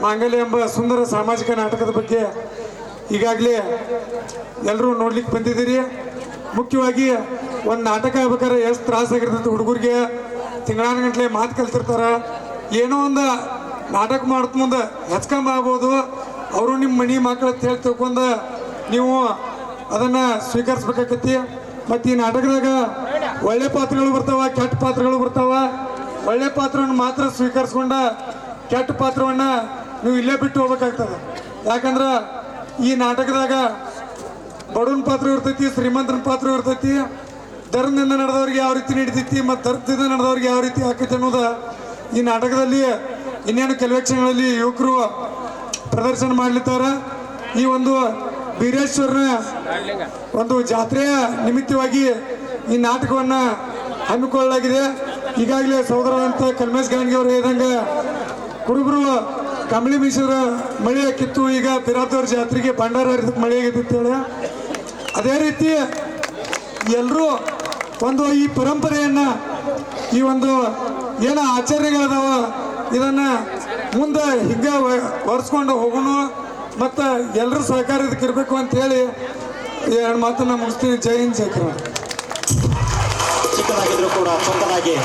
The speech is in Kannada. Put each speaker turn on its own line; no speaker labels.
ಮಾಂಗಲ್ಯ ಎಂಬ ಸುಂದರ ಸಾಮಾಜಿಕ ನಾಟಕದ ಬಗ್ಗೆ ಈಗಾಗಲೇ ಎಲ್ಲರೂ ನೋಡ್ಲಿಕ್ಕೆ ಬಂದಿದ್ದೀರಿ. ಮುಖ್ಯವಾಗಿ ಒಂದು ನಾಟಕ ಆಗ್ಬೇಕಾದ್ರೆ ಎಷ್ಟು ತ್ರಾಸಾಗಿರ್ತೈತೆ ಹುಡುಗರಿಗೆ. ತಿಂಗಳಾನುಗಂಟ್ಲೆ ಮಾತು ಕಲ್ತಿರ್ತಾರ. ಏನೋ ಒಂದು ನಾಟಕ ಮಾಡ್ತ ಮುಂದೆ ಹೆಚ್ಕೊಂಬ ಆಗ್ಬೋದು. ಅವರು ನಿಮ್ಮ ಮನೆ ಮಕ್ಕಳು ಅಂತ ಹೇಳಿ ತಿಳ್ಕೊಂಡು ನೀವು ಅದನ್ನು ಸ್ವೀಕರಿಸ್ಬೇಕಾಗತ್ತಿ. ಮತ್ತು ಈ ನಾಟಕದಾಗ ಒಳ್ಳೆ ಪಾತ್ರಗಳು ಬರ್ತಾವ, ಕೆಟ್ಟ ಪಾತ್ರಗಳು ಬರ್ತಾವ. ಒಳ್ಳೆ ಪಾತ್ರವನ್ನು ಮಾತ್ರ ಸ್ವೀಕರಿಸ್ಕೊಂಡ ಕೆಟ್ಟ ಪಾತ್ರವನ್ನು ನೀವು ಇಲ್ಲೇ ಬಿಟ್ಟು ಹೋಗ್ಬೇಕಾಗ್ತದೆ. ಯಾಕಂದ್ರೆ ಈ ನಾಟಕದಾಗ ಬಡವನ ಪಾತ್ರ ಇರ್ತೈತಿ, ಶ್ರೀಮಂತನ ಪಾತ್ರ ಇರ್ತೈತಿ. ಧರ್ಮದಿಂದ ನಡೆದವ್ರಿಗೆ ಯಾವ ರೀತಿ ನಡೀತೈತಿ ಮತ್ತು ಧರ್ಮದಿಂದ ನಡೆದವ್ರಿಗೆ ಯಾವ ರೀತಿ ಆಕೈತಿ ಅನ್ನೋದು ಈ ನಾಟಕದಲ್ಲಿ ಇನ್ನೇನು ಕೆಲವೇ ಕ್ಷಣಗಳಲ್ಲಿ ಯುವಕರು ಪ್ರದರ್ಶನ ಮಾಡಲಿದ್ದಾರೆ. ಈ ಒಂದು ಬೀರೇಶ್ವರನ ಒಂದು ಜಾತ್ರೆಯ ನಿಮಿತ್ತವಾಗಿ ಈ ನಾಟಕವನ್ನು ಹಮ್ಮಿಕೊಳ್ಳಲಾಗಿದೆ. ಈಗಾಗಲೇ ಸಹೋದರರಂತ ಕಲ್ಮೇಶ್ ಗಾಂಧಿ ಅವರು ಹೇಳಿದಂಗೆ ಕುರುಬರು ಕಂಬಳಿ ಮೀಸರ ಮಳೆ ಕಿತ್ತು ಈಗ ಬಿರಾದವ್ರ ಜಾತ್ರೆಗೆ ಭಂಡಾರ ಹರಿದಕ್ಕೆ ಮಳೆ ಆಗೈತಿ. ಅದೇ ರೀತಿ ಎಲ್ಲರೂ ಒಂದು ಈ ಪರಂಪರೆಯನ್ನು, ಈ ಒಂದು ಏನೋ ಆಚರಣೆಗಳದಾವ ಇದನ್ನು ಮುಂದೆ ಹಿಂಗೆ ಒರೆಸ್ಕೊಂಡು ಹೋಗೋಣ ಮತ್ತು ಎಲ್ಲರೂ ಸಹಕಾರ ಇದಕ್ಕೆ ಇರಬೇಕು ಅಂತೇಳಿ ಎರಡು ಮಾತನ್ನು ಮುಗಿಸ್ತೀನಿ. ಜೈ ಹಿಂದ್, ಜೈ ಕರ್ನಾಟಕ.
ಚಿಕ್ಕದಾಗಿದ್ರು ಕೂಡ ಚೊಕ್ಕದಾಗಿ